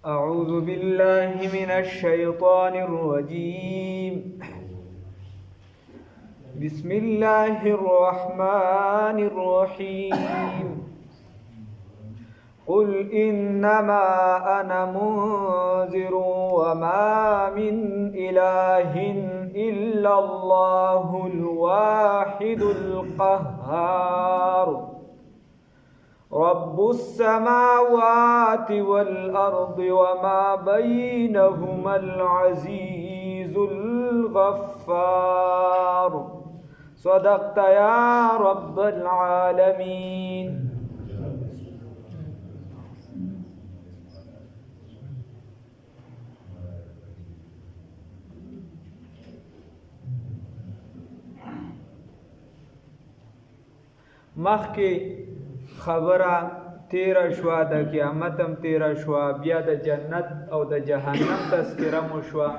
أعوذ بالله من الشيطان الرجيم بسم الله الرحمن الرحيم قل إنما أنا منذر وما من إله إلا الله الواحد القهار رب السماوات والأرض وما بينهما العزيز الغفار صدقت يا رب العالمين. مخکې خبره تیره شوه د قیامت هم تیره شوه، بیا د جنت او د جهنم تذکره مو شوه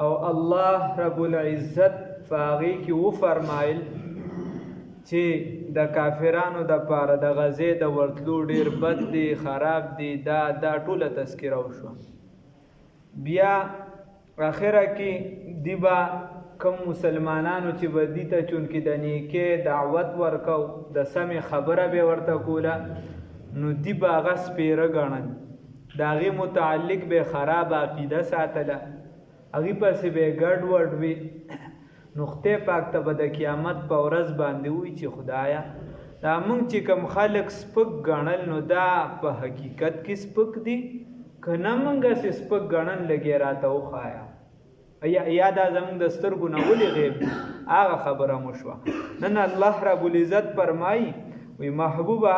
او الله رب العزت په هغې کې وفرمایل چې د کافرانو دپاره د غزې د ورتلو ډېر بد دی، خراب دی، دا ټوله تذکره وشوه. بیا اخره کې دی به کم مسلمانانو چې به دي ته چونکې د نیکۍ دعوت ورکو د سمې خبره به ورته کوله نو دی به هغه سپیره ګڼل، د هغې متعلق به خراب عقیده ساتله، هغې پسې به یې ګډ وډ وي. نو خدای پاک ته به د قیامت په ورځ باندې ووایي چې خدایه دا موږ چې کوم خلک سپک ګڼل نو دا په حقیقت کې سپک دي که نه موږ هسې سپک ګڼل لږې راته وښایه یا دا زمونږ د سترګو نه ولې غیب هغه خبره مو شوه. نن الله رب العزت فرمایي وی محبوبه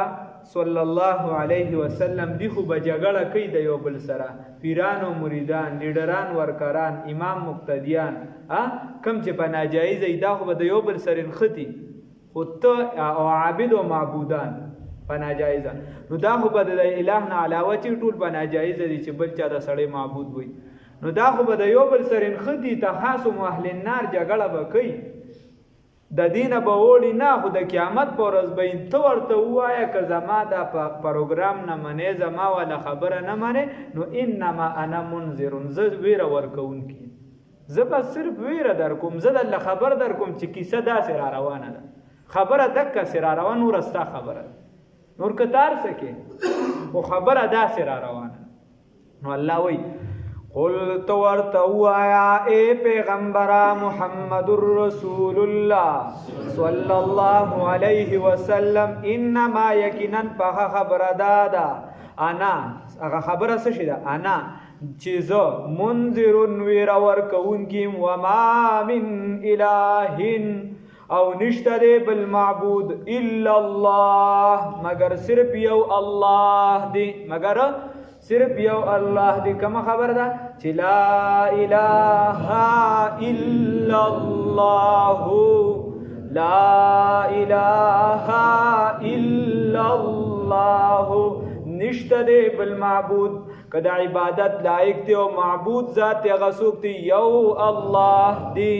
صلی الله علیه وسلم دی خو به جګړه کوي د یو بل سره، پیران و مریدان، لیډران ورکران، امام مقتدیان، کم چې په ناجایزه دا خو به د یو بل سره نښتي، خو ته او عابد و معبودان په ناجایزه نو دا خو به د اله نه علاوه چې ټول په ناجایزه دي چې بل چا د سړی معبود وي نو دا خو به د یو بل سره نښتي، تخاصم اهل النار جګړه به کوي، د دینه به وړي نه، خو د قیامت په ورځ به ته ورته ووایه که زما دا پروګرام نه منې، زما والا خبره نه منې نو انما انا منذر، زه ویره ورکوونکی، زه به صرف ویره در کوم، زه درله خبر در کوم چې کیسه داسې را روانه ده، خبره دقسې را روانه، نور ستا خبره ده، نور کتار څه کې خو خبره داسې را روانه. نو الله وایي قل تو ورته ووایه ای پیغمبره محمد رسول الله صلی الله علیه وسلم انما یقینا پخه خبره دا ده انا هغه خبره څه شي ده انا چې زه منذر ویره ورکوونکی وما من اله او نشته دی بل معبود الا الله مگر صرف یو الله دی، مگر صرف یو الله دی. کومه خبر ده چې لا اله الا الله، لا اله الا الله، نشته دی بل معبود که د عبادت لایق دی او معبود ذات هغه څوک دی یو الله دی،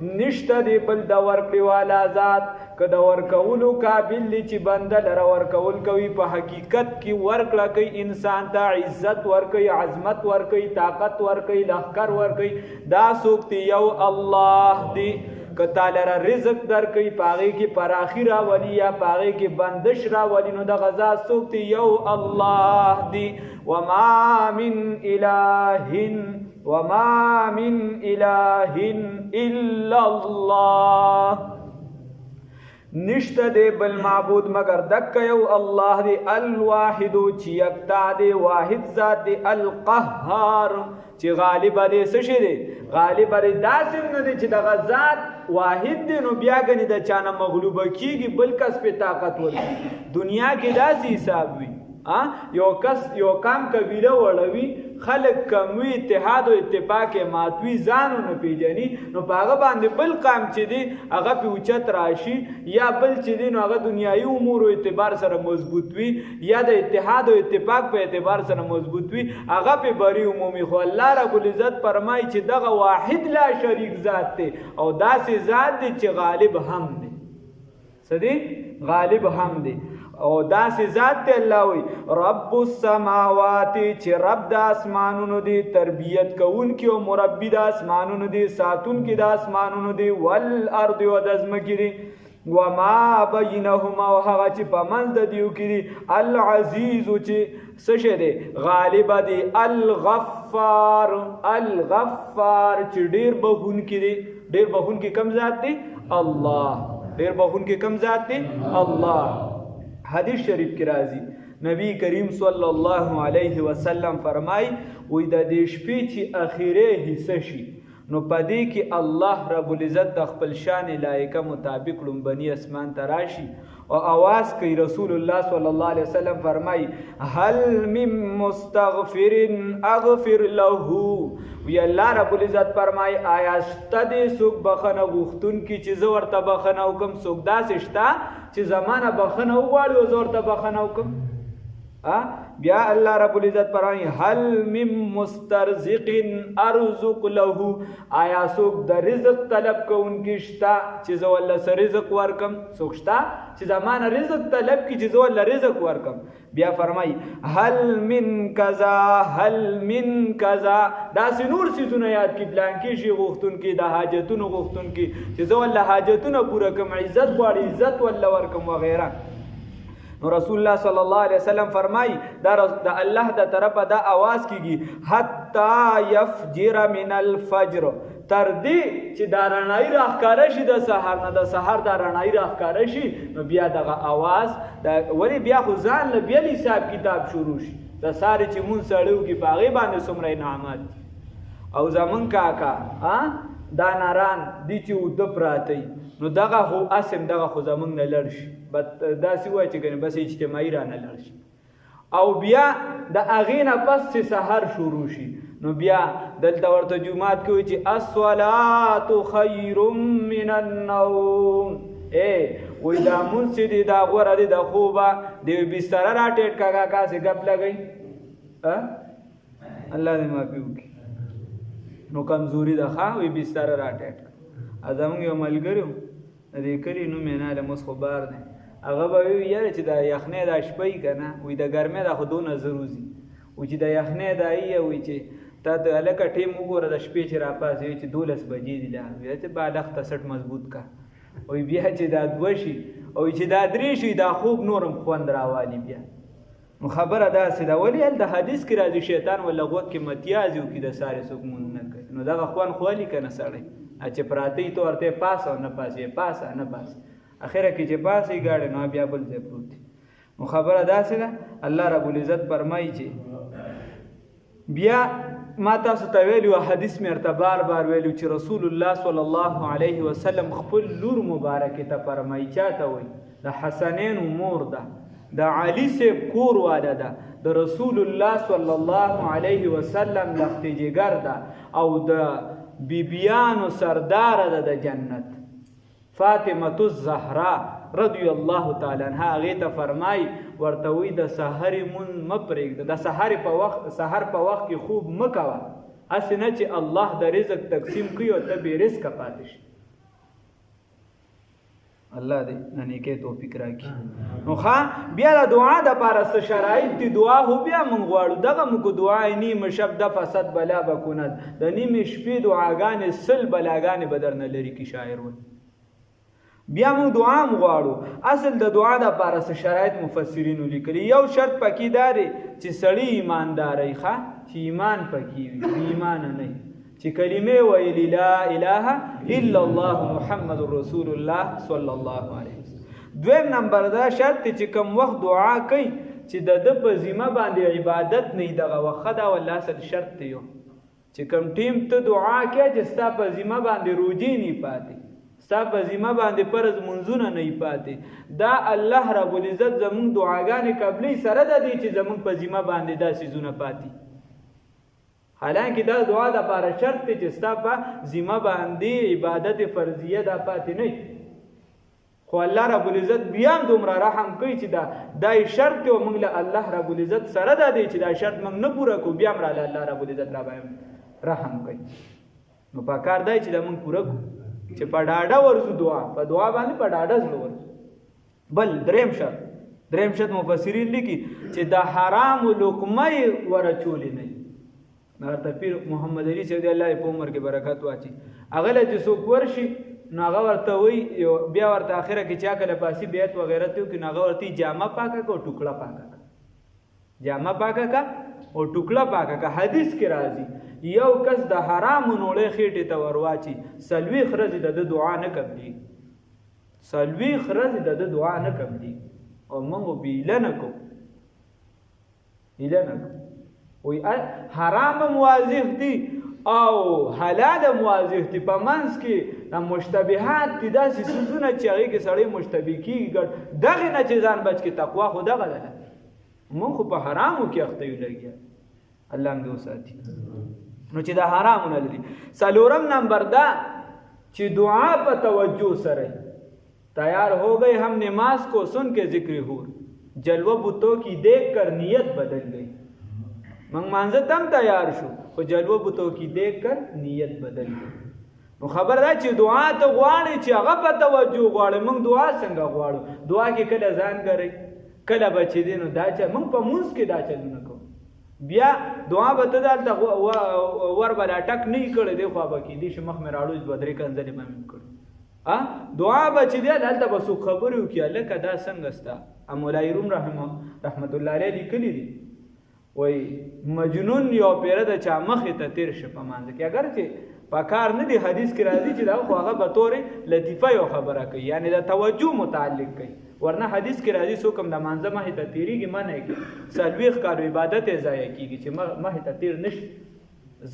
نشته دی بل د ورکړې والا ذات که د ورکولو قابل دی چې بنده لره ورکول کوي، په حقیقت کې ورکړه کوي انسان ته، عزت ورکوي، عظمت ورکوي، طاقت ورکوي، لښکر ورکوي، دا څوک دی یو الله دی. که تا لره رزق درکوي په هغې کې پراخي راولي یا په هغې کې بندش راولي نو دغه ذات څوک دی یو الله دی. وما من اله الا الله، نشته دی بل معبود مگر دک یو الله دی، الواحد چې یکتا دی، واحد ذات دی، القهار چې غالب دی. څه شی دی؟ غالب دی. داسې نه دی چې دغه ذات واحد دی نو بیا ګنې د چا نه مغلوبه کېږي بل کس پې طاقت ورکړي. دنیا کې داسې حساب وي یو کس یو کام قبیله وړوي، خلق کموي، اتحاد او اتفاق ماتوي، ځانو نه پیژني نو په هغه باندې بل قام چې دی هغه پې اوچت راشي یا بل چې دی نو هغه دنیایي امورو اعتبار سره مضبوط وي یا د اتحاد او اتفاق په اعتبار سره مضبوط وي هغه پې بری عمومي. خو الله رب العزت فرمایي چې دغه واحد لا شریک ذات دی او داسې ذات دی چې غالب هم دی. څه دی؟ غالب هم دی. او داسې ذات دی الله وی رب السماوات چې رب د اسمانونو دی تربیت کوونکی او مربی د اسمانونو دی ساتونکی د اسمانونو دی والارض او د ځمکې دی وما بینهما او هغه چې په منځ د دیو کې دی العزیز چې څه شی دی غالب دی الغفار چې ډیر بخونکی دی ډیر بخونکی کم ذات دی الله ډیر بخونکی کم ذات دی الله حدیث شریف کې راځي نبی کریم صلی الله علیه وسلم فرمای وې د دې شپې چې اخیره حصہ شي نو پدې کې الله رب العزت د خپل شان لایقه مطابق لومبني اسمان تراشي او आवाज کوي رسول الله صلی الله علیه وسلم فرمای هل من مستغفر اغفر له وی الله رب العزت فرمای آیا ستدې سوک بخنه غوښتون کی چې زه ورته بخنه وکم سوک داسې شته چې زمانہ بخنه وغواړي او زه ورته بخنه وکم بیا الله رب العزت فرمای هل من مسترزق ارزق له آیا څوک د رزق طلب کوونکی شته چې زه ول سره رزق ورکم څوک شته چې زمانه رزق طلب کی چې زه ول رزق ورکم بیا فرمای هل من کذا دا سنور سيزونه یاد کی پلان کې شي غوښتون کې د حاجتونو غوښتون کې چې زه ول حاجتونو پوره کوم عزت غواړي عزت ول ورکم وغیرہ نو رسول الله صلی الله علیه وسلم فرمای دا الله د طرفه دا आवाज کیږي حتا یفجر من الفجر تر دې چې دا رڼای راخاره شي د سحر نه د سحر دا رڼای راخاره شي نو بیا دغه आवाज دا ولی بیا خو ځان له بیا حساب کتاب شروع شي د ساري چې مون سړیو کې باغې باندې څومره انعامات او زمون کاکا دا ناران دي چې ود پراتی نو دغه هو اسم دغه خو زمون نه لړشي بس دا سی وای چې کنه بس اجتماعي را نه لړشي او بیا د اغینه پس چې سحر شروع شي نو بیا دلته ورته جمعات کوي چې الصلاه خیر من النوم وې دا مون چې دی دا غوړه دی د خوبه دی بستر را ټیټ کاګه کاسه غپ لګی الله دې معافي وکړي نو کمزوري ده ښا وې بستر را ټیټ ازمږ یو ملګریو دې کړي نو مینه له مس خبر نه هغه به یاره چې دا یخنه د شپې کنه وې د ګرمه د خودو نظر وزي او چې د یخنه دای وې چې تا د الکه ټیم وګوره د شپې چې را پاسې چې 12 بجې دي لا وې چې بالغ ته سټ مضبوط کا او بیا چې دا دوشي او چې دا درې شي دا خوب نورم خوند راوالي بیا نو خبره دا سده ولی د حدیث کې راځي شیطان ولغوت کې متیازو کې د ساره سوک مون نه کوي نو دا خوان خولي کنه سړی چې پراتی تو ورته پاس او نه پاسې اخره کې چې پاسې گاډي نو بیا بل ځای پروت نو خبره دا سده الله رب العزت فرمایي چې بیا ما تاسو ته ویلو حدیث مې ارته بار ویلو چې رسول الله صلی الله علیه وسلم خپل لور مبارکه ته فرمایي چاته وي د حسنین مور ده د علی سے کور واده ده د رسول الله صلی الله علیه وسلم لختجګر ده او د بیبیانو سردار ده د جنت فاطمه الزهرا رضی الله تعالی عنها هغه ته فرمای ورته وی د سحر مون مپرګ د سحر په وخت کې خوب مکوا اسنه چې الله د رزق تقسیم کوي او ته به رزق پاتې شي الله دې نن کې توفیق راکړي نو ښا بیا د دعا د لپاره څه شرایط دي دعا هو بیا مونږ غواړو دغه موږ دعا نیم شب د فساد بلا بکوند د نیم شپې دعاګانې سل بلاګانې بدرنه لري کی شاعر و بیا موږ دعا غواړو اصل د دعا د لپاره څه شرایط مفسرین لیکلي یو شرط پکې داري چې سړی ایمانداري ښا چې ایمان پکې وي ایمان نه چې کلمه ویل لا اله الا الله محمد رسول الله صلی الله علیه وسلم دویم نمبر دا شرط چې کوم وخت دعا کوي چې د په ذمہ باندې عبادت نه دغه وخت دا والله سره شرط دی چې کوم ټیم ته دعا کوي چې ستا په ذمہ باندې روزي نه پاتې ستا په ذمہ باندې فرض منځونه نه پاتې دا الله رب العزت زموږ دعاګانې قبلې سره د دې چې زموږ په ذمہ باندې دا سيزونه پاتې حالانکه دا دعا د لپاره شرط دی چې ستا په ذمہ باندې عبادت فرضیه دا پاتې نه خو الله رب العزت بیا هم دومره رحم کوي چې دا شرط او موږ له الله رب العزت سره دا دی چې دا شرط موږ نه پوره کوو بیا هم الله رب العزت را باندې رحم کوي نو په کار دی چې دا موږ پوره کوو چې په ډاډه ورزو دعا په دعا باندې په ډاډه ځلو ورزو بل دریم دریم شت مفسرین لیکي چې د حرام لقمه ورچولې نه نغه پیر محمد علي سید الله په عمر کې برکت واچي هغه له چې څوک ورشي نو هغه ورته وي بیا ورته اخره کې چا کله پاسي بیت وغیرہ ته کې نغه ورته جامه پاکه کو ټوکړه پاکه جامه پاکه کا او ټوکړه پاکه کا حدیث کې راځي یو کس د حرام نوړې خېټه ته ورواچي سلوي خرج د دعا نه قبلي سلوي خرج د دعا نه قبلي او موږ بیلنه کو وی حرام واضح دي او حلال واضح دي په منځ کې د مشتبهات دي داسې سيزونه چې هغه کې سړی مشتبه کیږي دغه نه چې ځان بچ کې تقوا خو دغه ده موږ په حرامو کې اخته یو لګیا الله دې وساتي نو چې د حرامو نه لري څلورم نمبر دا چې دعا په توجه سره تیار ہو گئے ہم نماز کو سن کے ذکر ہور جلوہ بتوں کی دیکھ کر نیت بدل گئی منگ مانزه تم تیار شو خو جلوه بتو کی دیکھ کر نیت بدل گئی نو خبر ده چې دعا ته غواړي چې هغه په توجه غواړي موږ دعا څنګه غواړو دعا کې کله ځان غړي کله بچی دي نو دا چې موږ په مونږ کې دا چلونه کوو بیا دعا به ته دلته ور بل اٹک نه کړي دی خو به کې دي چې مخ مې راړو بدري کنځلې مې کړو دعا بچی دی دلته به سو خبرو کې الله کدا څنګه ستا مولا روم رحمت الله علیه لیکلی دي وای مجنون یو پیره د چا مخې ته تیر شه په مانځ کې اگر چې په کار نه دی حدیث کې راځي چې دا خو هغه به طور لطیفه یو خبره کوي یعنی د توجه متعلق کوي ورنه حدیث کې راځي څوک هم د مانځه مخې ته تیریږي منع کوي سلويخ کارو عبادت یې ضایع کیږي چې مخې ته تیر نشي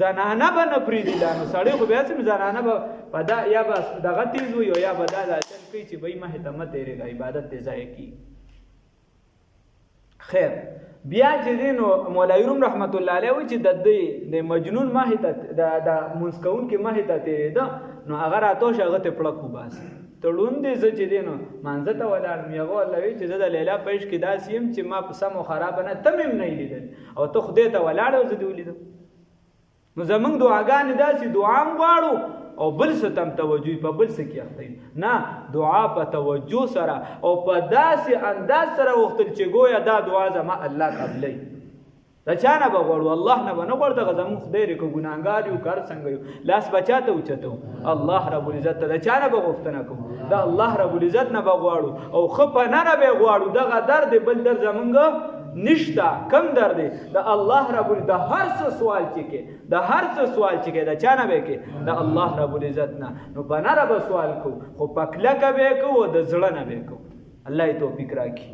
زنانه به نه پرېږدي دا نو سړی خو بیا سم زنانه به په دا یا به دغه تیز وي یا به دا چل کوي چې بهی مخې ته مه تېرېږه عبادت یې ضایع کیږي خیر بیا چې دینو مولوی روم رحمت الله علیه وی چې د مجنون ماهی ته د منسکون کې ماهی ته تیرېده نو هغه راتوش هغه ته پړک وباسي تړون دې زه چې دینو مانځه ته ولاړم یغه الله وی چې زه د لیلا پېش کې داسې یم چې ما په سمو خراب نه تم هم نه لیدل او ته خدای ته ولاړ او زه دې ولیدم نو زمونږ دعاګانې داسې دعا هم غواړو او بل ستم توجه په بل څه کې اخته نه دعا په توجه سره او په داسې انداز سره وختل چې گویا دا دعا زما الله قبلای دا چا نه بغوړو الله نه بنه غوړته زمون خدای ری کو ګناګار یو کار څنګه یو لاس بچاته اوچته الله رب العزت دا چا نه بغوښتنه کوم دا الله رب العزت نه بغواړو او خپ نه به غواړو دغه درد بل در زمونږ نشتا کم درد دا الله رب العزت دا هر څه سوال چکه دا هر څه سوال چکه دا چا نه به کې دا الله رب العزت نه نو بنا رب سوال کو خو پکله کبه کو د زړه نه به کو الله ته توفیق راکړي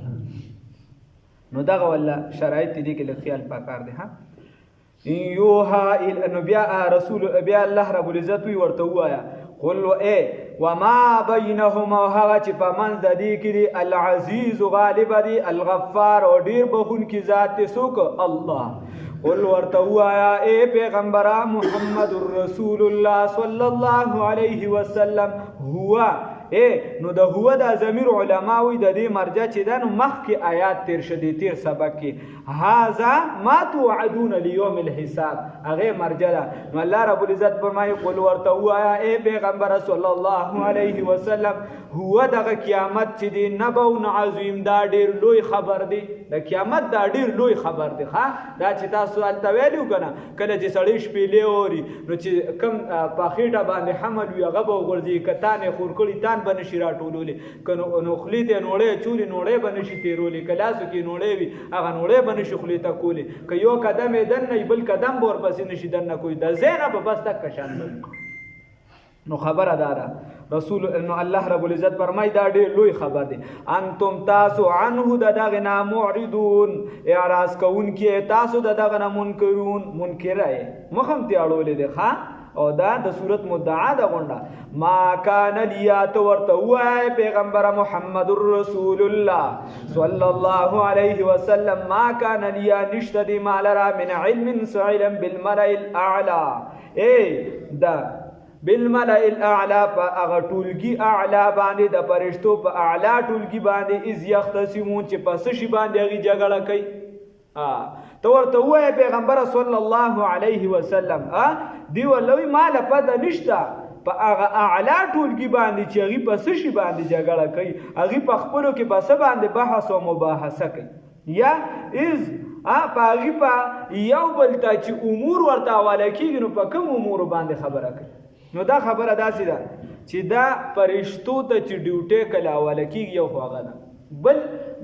نو دا ولا شرایط دي کې له خیال پکار دي ها یوها النبي رسول بیا الله رب العزت وی ورته وایا قل اے وما بینهما هغه چې په منځ د دې کې دی العزیز غالب دی الغفار او ډیر بخون کی ذات ته سوک الله قل ورته وایا اے پیغمبر محمد رسول الله صلی الله علیه وسلم هو اے نو د هو د ضمیر علماوی د دې مرجع چې دا نو مخکې آیات تیر شدي تیر سبق کې هاذا ما توعدون لیوم الحساب هغه مرجع ده نو الله رب العزت فرمایي قل ورته وایا اے پیغمبر صلی الله علیه وسلم هو دغه قیامت چې دی نبون عظیم دا ډیر لوی خبر دی د قیامت دا ډیر لوی خبر دی ها دا چې تاسو الته ویلو کنه کله چې سړی شپېلې اوري نو چې کم په خېټه باندې حمل وي هغه به ورځي کتانې خورکړي تان بنشي راټولولې کنه نو خلی ته نوړې چولې نوړې بنشي تیرولې کلاسو کې نوړې وي هغه نوړې بنشي خلی ته کولې که یو قدم دن نه بل قدم ور پسې نشي دن نه کوئی د زینب بس تک کشان نو خبر اداره رسول انه الله رب العزت فرمای دا ډیر لوی خبر دی انتم تاسو عنه دغه نه معرضون اعراض کوون کې تاسو دغه نه منکرای مخم ته اړولې دی ښا او دا د صورت مدعا ده غونډه ما کان لیات ورته وای پیغمبر محمد رسول الله صلی الله علیه وسلم ما کان لیا نشتدی مالرا من علم سعیلا بالملئ الاعلى اے دا بالملئ الاعلى فاغ ټولګي اعلى باندې د فرشتو په اعلى ټولګي باندې از یختصمون چې پس شي باندې غي جګړه کوي تو ورته وای پیغمبر صلی الله علیه وسلم دی ولوی مال پد نشتا په هغه اعلی ټولګي باندې چې هغې په څه شي باندې جګړه کوي، هغې په خپلو کې په څه باندې بحث او مباحثه کوي، یا از په هغې په یو بل ته چې امور ورته حواله کېږي نو په کوم امورو باندې خبره کوي. نو دا خبره داسې ده چې دا فرشتو ته چې ډیوټۍ کله حواله کېږي یو خو هغه ده، بل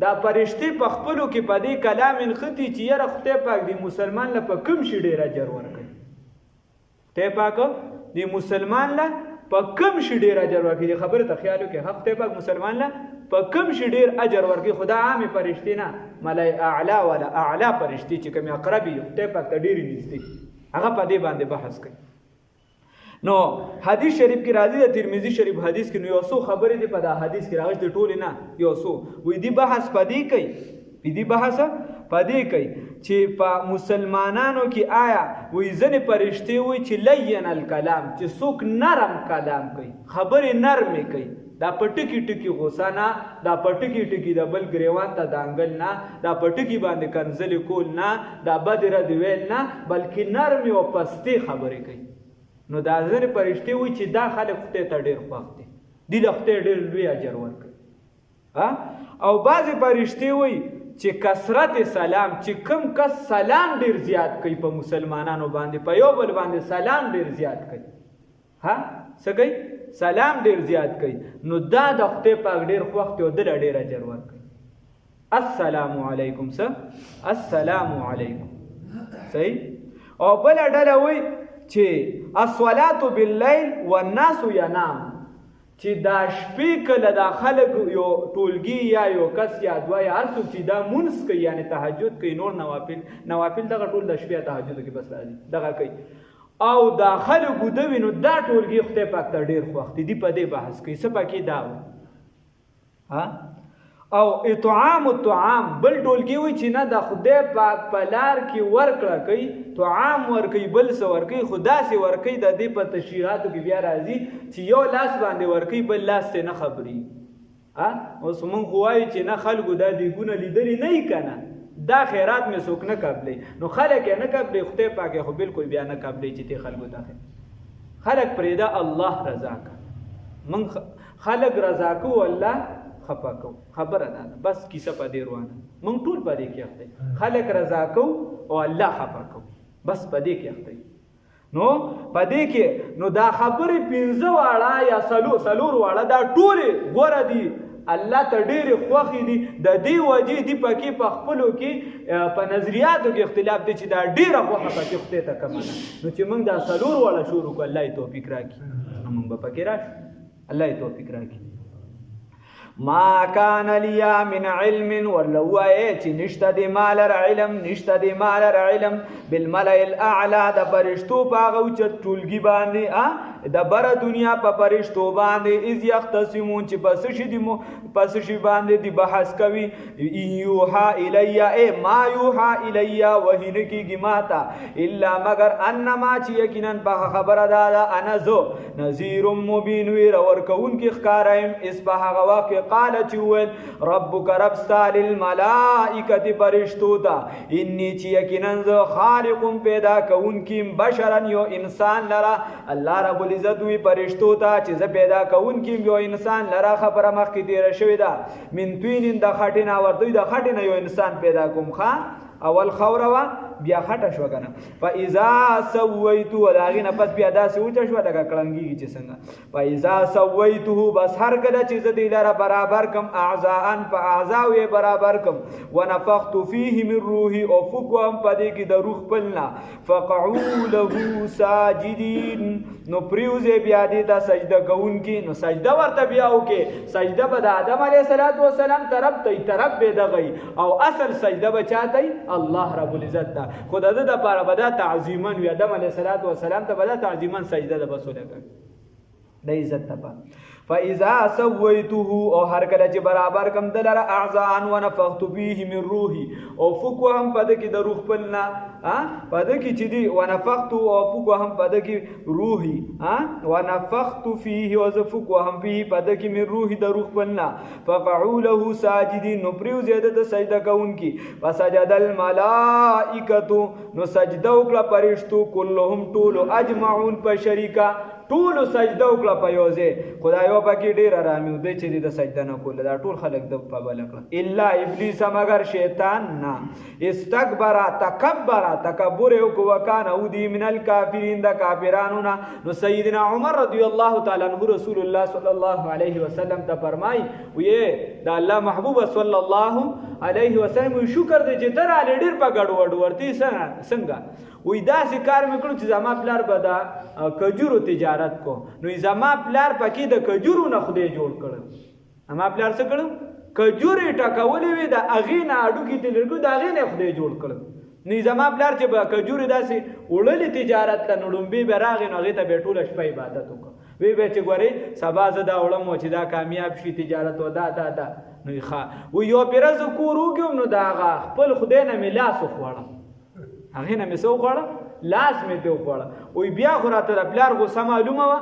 دا فرشتې په خپلو کې په دې کلام نښتي چې یاره خدای پاک د مسلمان له په کوم شي ډېر اجر ورکوي، خدای پاک د مسلمان له په کوم شي ډېر اجر ورکوي. دې خبرې ته خیال وکړئ، خدای پاک مسلمان له په کوم شي ډېر اجر ورکوي. خو دا عامې فرشتې نه، ملای اعلی والا اعلی فرشتې چې کومې اقرب وي خدای پاک ته ډېرې نږدې، هغه په دې باندې بحث کوي. نو حدیث شریف کې راځي د ترمذی شریف حدیث کې نو یو څو خبرې دي په دا حدیث کې راغلي د ټولې نه یو څو وې دي بحث پدې کوي، دې بحث پدې کوي چې په مسلمانانو کې آیا وې ځنې فرشتې وي چې لین الکلام چې څوک نرم کلام کوي، خبرې نرمې کوي، دا پټکی ټکی غوسه نه، دا پټکی ټکی د بل ګریوان ته دانګل نه، دا پټکی باندې کنځلې کول نه، دا بد رد ویل نه، بلکې نرمې او پستې خبرې کوي. نو دا ځینې فرشتې وایي چې دا خلک خدای ته ډېر خوښ دي، دوی له خدای ډېر لوی اجر ورکوي. او بعضې فرشتې وایي چې کثرت سلام، چې کوم کس سلام ډېر زیات کوي په مسلمانانو باندې، په یو بل باندې سلام ډېر زیات کوي، څه کوي؟ سلام ډېر زیات کوي، نو دا د خدای پاک ډېر خوښ دی او ده له ډېر اجر ورکوي. السلام علیکم، څه؟ السلام علیکم، صحیح. او بله ډله وایي چې الصلاة باللیل والناس ینام، چې دا شپې کله دا خلک یو ټولګي یا یو کس یا دوه یا هر څوک چې دا مونځ کوي یعنی تهجد کوي، نور نوافل دغه ټول د شپې تهجد کې بس راځي دغه کوي، او دا خلک وده وي نو دا ټولګي خدای پاک ته ډېر خوښ دي، په دې بحث کوي. څه پکې دا و او اطعام الطعام، بل ټولګي وایي چې نه د خدای پاک په لار کې ورکړه کوي، طعام ورکوي، بل څه ورکوي، خو داسې ورکوي د دې په تشریحاتو کې بیا راځي چې یو لاس باندې ورکوي بل لاس ته نه خبري. اوس موږ خو وایو چې نه خلکو دا دیګونه لیدلي نه وي که نه، دا خیرات مې څوک نه قبلوي، نو خلک یې نه قبلوي، خدای پاک یې خو بالکل بیا نه قبلوي چې ته خلکو ته خلک پرېږده، الله رضا که موږ خلک رضا کوو الله خفا کو، خبره ده بس کیسه په دې روانه، موږ ټول په دې کې اخته، خلک رضا کو او الله خفا کو، بس په دې کې اخته. نو په دې کې نو دا خبرې 15 واړه یا څلور واړه دا ټولې غوره دي، الله ته ډېرې خوښې دي، د دې وجې دي پکې په خپلو کې په نظریاتو کې اختلاف دی چې دا ډېره خوښه پکې خدای ته کمه ده. نو چې موږ دا 4 واړه شروع کړو، الله یې توفیق راکړي، موږ به پکې راشو، الله یې توفیق راکړي. ما کان لیا من علم، ولو چې نشته د مالر علم، نشته د مالر علم بالملأ الاعلى، د فرشتو په هغه اوچت ټولګي باندې، د بره دنیا په فرشتو باندې، اذ یختصمون چې پس شي باندې دی بحث کوي. یوحا الی، ما یوحا الی، وحی نه کېږي ماته، الا مگر انما چې یقینا په خبره ده انا زه نذیر مبین، ویره ورکوونکي ښکاره یم. اس په هغه وخت قال چې وویل ربک رب ستا للملائکة فرشتو ته، انی چې یقینا زه خالق پیدا کوونکی بشرا یو انسان لره، الله رب العزت وی فرشتو ته چې زه پیدا کوونکی یو انسان لره، خبره مخکې تېره شوې ده، من طین د خټې نه، ورته د خټې نه یو انسان پیدا کوم، اول خوره وه بیا خټه شوه که نه، فاذا سویتو، د هغې نه پس بیا داسې وچه شوه لکه کړنګېږي چې څنګه، فاذا سویتو، بس هر کله چې زه دې لره برابر کم، اعضاء په اعضاو یې برابر کم، ونفخت فیه من روحي، او فکو هم په دې کې د روح خپل نه، فقعوا له ساجدین، نو پریوځئ بیا دې ته سجده کوونکي، نو سجده ورته بیا وکړې، سجده به د آدم علیه السلام طرف ته طرف به دغه او اصل سجده به چا ته الله رب العزت ته، خو د ده دپاره به دا تعظیما وي، آدم علیه السلام ته به دا تعظیما سجده ده بس ولګوي د عزت دپاره. فاذا سويته، او هر کله چې برابر کم دلره اعضاء ونفخت فيه من روحي، او فکو هم پد کې د روح پلنا، پد کې چې دی ونفخت، او فکو هم پد کې روحي، ونفخت فيه، او ز فکو هم فيه پد کې من روحي د روح پلنا، فقعوا له ساجدين، نو پریو زیاده د سجده کوونکی، فسجد الملائکه، نو سجده وکړه فرشتو، كلهم ټول اجمعون په شریکا، ټول سجده وکړه په یو ځای خدای یو پکې ډیر آرامي ودی چې د سجده نه کول دا ټول خلک د په بل کړه الا ابلیس مگر شیطان نه استكبر تکبر او وکانه او دی من الکافرین د کافرانو نه نو سیدنا عمر رضی الله تعالی عنہ رسول الله صلی الله علیه وسلم ته فرمای وې دا الله محبوب صلی الله علیه وسلم شکر دې چې تر علی ډیر په ګډ وډ ورتی څنګه وې دا کار مې کړو چې زما پلار به دا کجورو تجارت کو نو زما پلار پکې د کجورو نه خدای جوړ کړ زما پلار څه کړو کجوري ټکولې وې د اغې نه اډو کې تلګو د اغې نه خدای جوړ کړ نو زما پلار چې به کجوري داسې وړلې تجارت ته نړمبي به راغی نو هغې ته به ټوله شپه عبادت وکړه وی به چې ګورې سبا زه دا وړم چې دا کامیاب شي تجارت و دا نو ښه و یو پېره زه کور وکړم نو د هغه خپل خدای نه مې لاس وخوړم هغې نه مې څه وخوړه لاس مې ته وخوړه وی بیا خو راته د پلار غوسه معلومه وه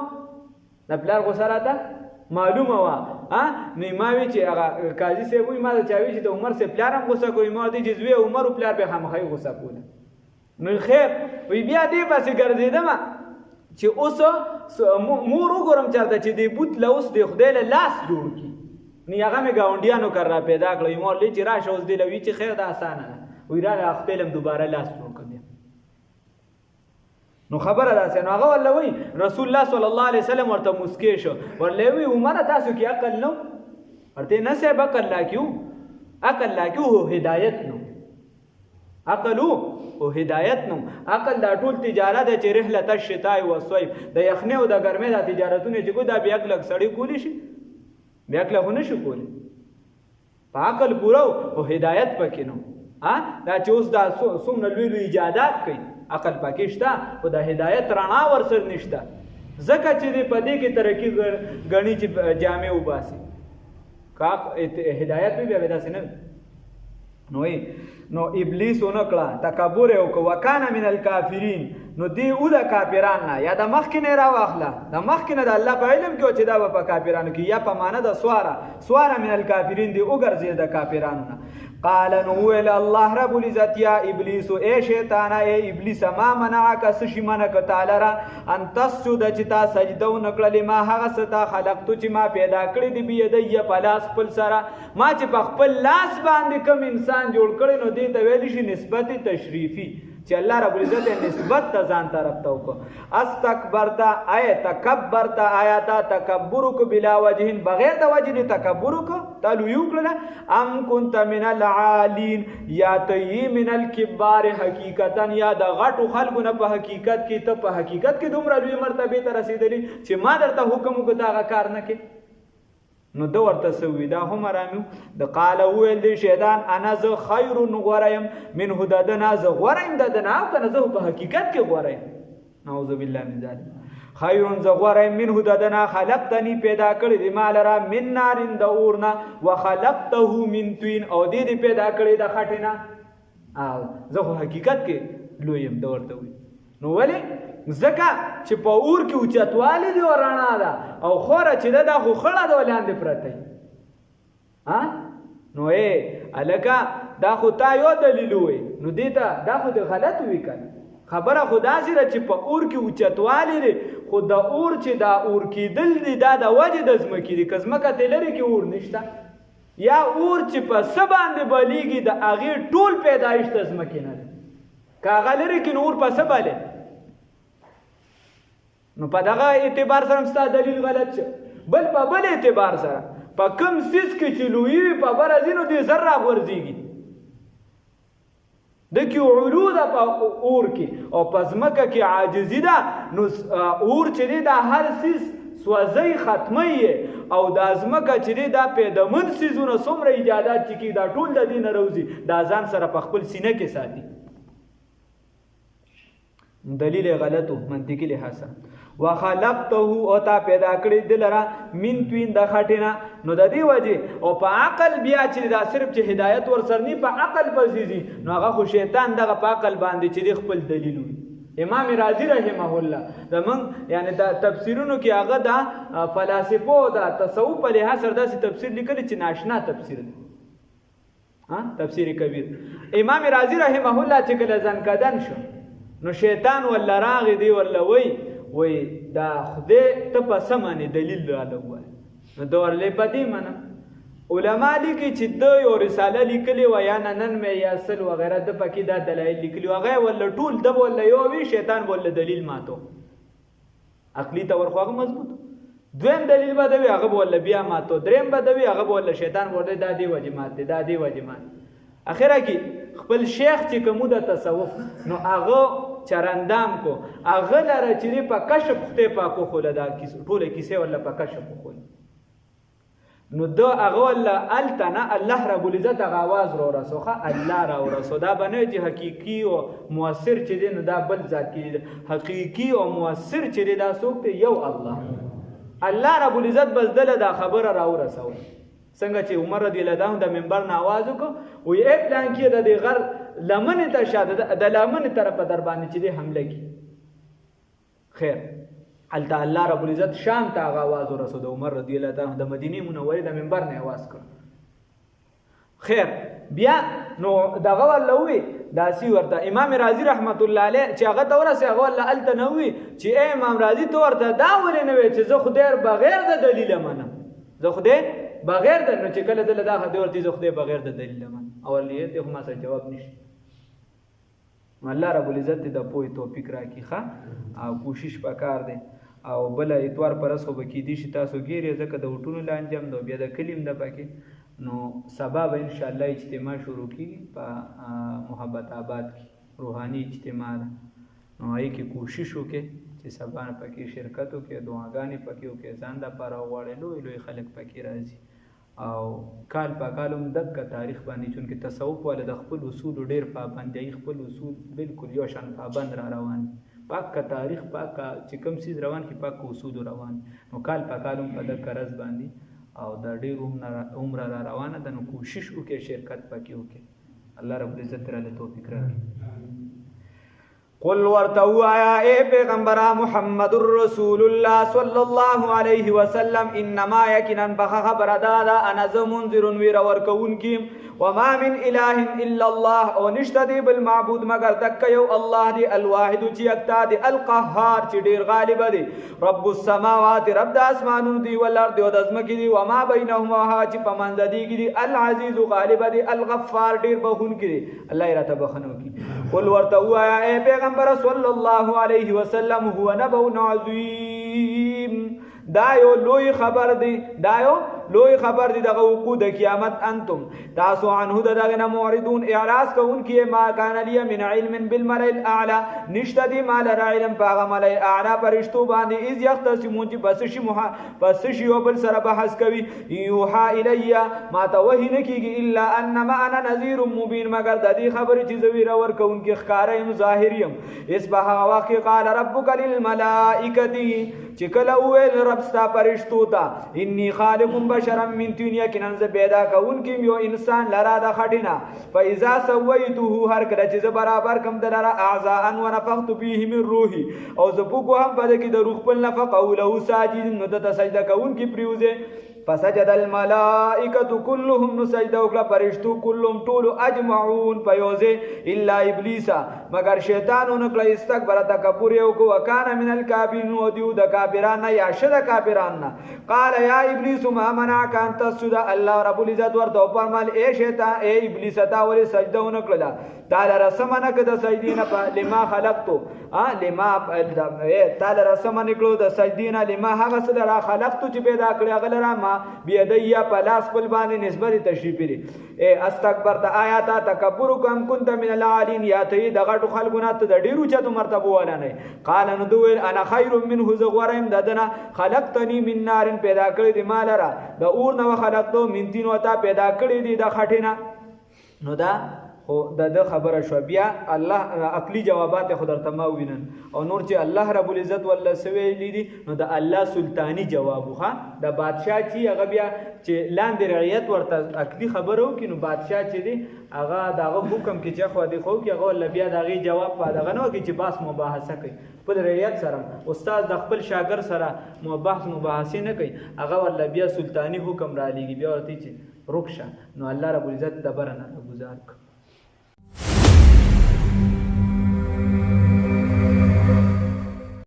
د پلار غوسه راته معلومه وه نو ما وی چې هغه قاضي صاحب وایي ما ته چا وی چې د عمر صاحب پلار هم غوسه کوي ما ورته چې زوی عمر و پلار به خامخا غوسه کوله نو خیر وی بیا دې پسې ګرځېدم چې اوس مور وګورم چېرته چې دې بوت له اوس د خدای له لاس جوړ کړي نو هغه مې ګاونډیانو کر را پیدا کړی مور لې چې راشه اوس دې له وی چې خیر دا اسانه ده وی را خپل هم دوباره لاس جوړ کړ نو خبره داسې نو هغه ولله وی رسول الله صلی الله علیه وسلم ورته مسکی شو ورله وی عمره تاسو کې عقل نو ورته نه صاحب عقل لا کیو هو هدایت نو عقل او هدایت نو عقل دا ټول تجارت چې رحلت الشتاء و الصيف د یخنه او د ګرمه د تجارتونه چې کو دا بیا عقل سړی کولی شي بیا عقل هونه شو کولی په عقل پورا او هدایت پکې نو دا چې اوس دا څومره لوی ایجادات کوي عقل پکې شته او د هدایت رڼا ورسره نشته ځکه چې دې په دې کې ترقي غني چې جامع وباسي کا هدایت به بیا داسې نه نو ابلیس ونکړه تکبر او وکانه من الکافرین نو دی او د کافرانو نه یا د مخکې نه راواخله د مخکې نه د الله په علم کې چې دا به په کافرانو کې یا په معنا د سواره من الکافرین دی وګرځي د کافرانو نه قال نو ویل الله رب العزت یا ابلیس اے شیطان اے ابلیس ما منعک سشی منک تعالی را ان تسجد چې تا سجده ونکړلې ما هغه ستا خلقتو چې ما پیدا کړی دی بيدی په لاس خپل سره ما چې په خپل لاس باندې کوم انسان جوړ کړی نو دې ته ویل شي نسبت تشریفی چې الله رب العزت نسبت ته ځان طرف ته وکړه استکبرت ای تکبرت آیات تکبرک بلا وجه بغیر د وجه تکبرک تعالو یو کړه ام كنت من العالین یا تی من الكبار حقیقتا یا د غټو خلکو نه په حقیقت کې ته په حقیقت کې دومره لوی مرتبه ته رسیدلی چې ما درته حکم وکړ دا کار نه کې نو دو ورته سوي دا هم رامو د قال ویل دی شیطان انا ز خیر غوریم من هددنا ز غوریم ددنا او کنه زه په حقیقت کې غوریم نعوذ بالله من ذلک خیر ز غوریم من هددنا خلقتنی پیدا کړی دی مال را من نارین د اورنا وخلقته من طین او دې پیدا کړی د خټینا او زه حقیقت کې لویم د ورته وی نو ولی زکه چې په اور کې اوچتوالی دی او رڼا ده او خوره چې ده خو خړه ده ولاندې پرته نو الکه دا خو تا یو دلیل وی نو دې ته دا خو د غلط وی کړه خبره خو داسې ده چې په اور کې اوچتوالی دی خو د اور چې دا اور کېدل دی دا د وجې د ځمکې دی که ځمکه ته لرې کې اور نشته یا اور چې په څه باندې بلیږي د هغې ټول پیدایش د ځمکې نه دی که هغه لرې کې نو اور په څه بلې نو په دغه اعتبار سره ستا دلیل غلط شو بل په بل اعتبار سره په کم سیس کې چې لوی وي په بره ځینو دې زر راغورځېږي د کې علو ده په اور کې او په ځمکه کې عاجزي ده نو اور چې دی دا هر سیس سوځئ ختمی او دا ځمکه چې دی دا پیدمن سیزونه څومره ایجادات چې کېږي دا ټول د دې نه راوځي دا ځان سره په خپل سینه کې ساتي دلیل غلطو منطقی لحاظ وخلقته او تا پیدا کړی دلرا من توین د خټینا نو د دې وجه او په عقل بیا چې دا صرف چې هدایت ورسرنی په عقل پزیږي نو هغه خو شیطان دغه په عقل باندې چې خپل دلیل وي امام رازی رحمه الله زمونږ یعنی دا تفسیرونو کې هغه دا فلسفو دا تصوف په لحاظ سره داسې تفسیر لیکلی چې ناشنا تفسیر دی تفسیر کبیر امام رازی رحمه الله چې کله ځنکدن شو نو شیطان ولا راغی دی ولا وی وای دا خدای ته په سمانه دلیل رااله وای نو دا ورلې پدې منه علما لیکي چې د یو رساله لیکلې و یا نن مې یا سل وغیرہ د پکې دا دلایل لیکلي هغه ول ټول د ول یو وی شیطان ول دلیل ماتو عقلی تور خو مضبوط دویم دلیل به دوی هغه ول بیا ماتو دریم به دوی هغه ول شیطان ورته د دې وجمات د دې وجمات اخره کې خپل شیخ چې کومه د تصوف نو هغه چرندام کو هغه لره چې په کشف خته پاکو خوله دا ټوله کیسه ولا په کشف خو نو دو هغه ولا التنا الله رب العزت هغه आवाज رو رسوخه الله را ورسو دا بنه چې حقيقي او مؤثر چې دی نو دا بل ذات کې حقيقي او مؤثر چې دی دا څوک دی یو الله رب العزت بس دله دا خبره را ورسو څنګه چې عمر رضی الله عنه د منبر نه आवाज وکړ وې پلان کې د غر لمن ته شاده د لمن طرف در باندې چې دی حمله کی خیر الته الله رب العزت شام ته आवाज ورسول عمر رضی الله عنه د مدینه منوره د منبر نه आवाज کړ خیر بیا نو دغه ولوي داسی ورته امام رازی رحمت الله علیه چې هغه تورسه هغه ول التنوي چې امام رازی تو ورته دا ولې نه وي چې زه خدای بغیر د دلیل منم زه خدای بغیر د نو چې کله دل دا خدای ورته زه خدای بغیر د دلیل منم اولې ته هم څه جواب نشي الله رب العزت د پوي توفیق راکړي ښا او کوشش وکړ دې او بل اتوار پر اسو بکی دي چې تاسو ګیره ځکه د وټونو لانجام دو بیا د کلیم د پکې نو سبب ان شاء الله اجتماع شروع کی په محبت آباد کی روحانی اجتماع نو ای کی کوشش وکړي چې سبا پکې شرکت وکړي دعاګانې پکې وکړي ځان د پاره وړي لوی خلک پکې راځي او کال په کالم دک تاریخ باندې چون کې تصوف ول د خپل اصول ډیر پابند دی خپل اصول بالکل یو شان پابند را روان پاک کا تاریخ پاک چې کوم سیز روان کی پاک اصول روان نو کال په کالم په د قرض باندې او د ډیر عمر را روانه د نو کوشش وکړي شرکت پکې وکړي الله رب العزت را له توفیق راکړي قل ورتو آیا اے پیغمبر محمد رسول الله صلی الله علیه وسلم انما یقینا بخبر دادا انا منذر ویر ورکون کی وما من اله الا الله او نشته بالمعبود مگر تک یو الله دی الواحد چې یکتا دی القهار چې ډیر غالب دی رب السماوات رب د اسمانونو دی ولارد او د ازمکې دی وما بینهما چې پمنځ دی کی دی العزیز غالب دی الغفار ډیر بخون کی الله یې راته بخنو کی قل ورتو آیا اے پیغمبر صلی الله علیه وسلم هو نبأ عظیم دا یو لوی خبر دی دغه وقوع د قیامت انتم تاسو عنه دغه نه معرضون اعراض کوون کی ما کان لی من علم بالملئ الاعلى نشته دی مال علم پاغه ملئ اعلى پرشتو باندې اذ یختصمون چې بس شي او بل سره بحث کوي یوحا الی ما توهین کیږي الا انما انا نذیر مبین مگر د دې خبرې چې زویر ور کوون کی ښکارم ظاهریم اسبح واقع قال ربک للملائکه چې کله ویل رب ستا پرشتو ته انی خالق بشرا من طین یقینا ز پیدا کون کی یو انسان لرا د خټینا فاذا سویته هر کله چې برابر کم دلرا اعضاء ونفخت فيه من روحي او ز بوګو هم پد کی د روح په نفق او له ساجد نو د سجده کون کی پریوزه فسجد الملائکه كلهم سجده وکړه فرشتو كلهم طول اجمعون فيوزه الا ابلیس مگر شیطانونو کله استکبر تکبر یو کو وکانه من الکافرین او دیو د کافرانه یا شد کافرانه قال یا ابلیس ما منعك ان تسجد الله رب العزت ورته فرمال اے شیطان اے ابلیس تا ولې سجده ونکړه تعالی رسمنه کده سجدینه لما خلقتو لما تعالی رسمنه کړو د سجدینه لما هغه سره خلقتو چې پیدا کړی غلرا ما بيدیا پلاس پل باندې نسبت تشریف لري اے استکبرت آیات تکبر کم كنت من العالین یا ته دغه خلقونه ته د ډیرو چته مرتبه ولا نه قال نو دوی انا خیر منه زغورم ددنا خلقتنی من نار پیدا کړی دی مالرا د اور نو خلقتو من تین وتا پیدا کړی دی د خټینا نو دا خو د خبره شو بیا الله عقلی جوابات خو درته ما وینن او نور چې الله رب العزت والله سوي لیدي نو د الله سلطانی جواب خو د بادشاہ چې هغه بیا چې لاندې رعیت ورته عقلی خبرو کینو بادشاہ چې دی هغه دغه حکم کې چې خو دی خو کې هغه بیا دغه جواب پادغه نو کې چې باس مباحثه کوي په رعیت سره استاد د خپل شاګرد سره مباحثه نه کوي هغه ول بیا سلطانی حکم را لېږي بیا ورته چې رکشه نو الله رب العزت دبرنه گزار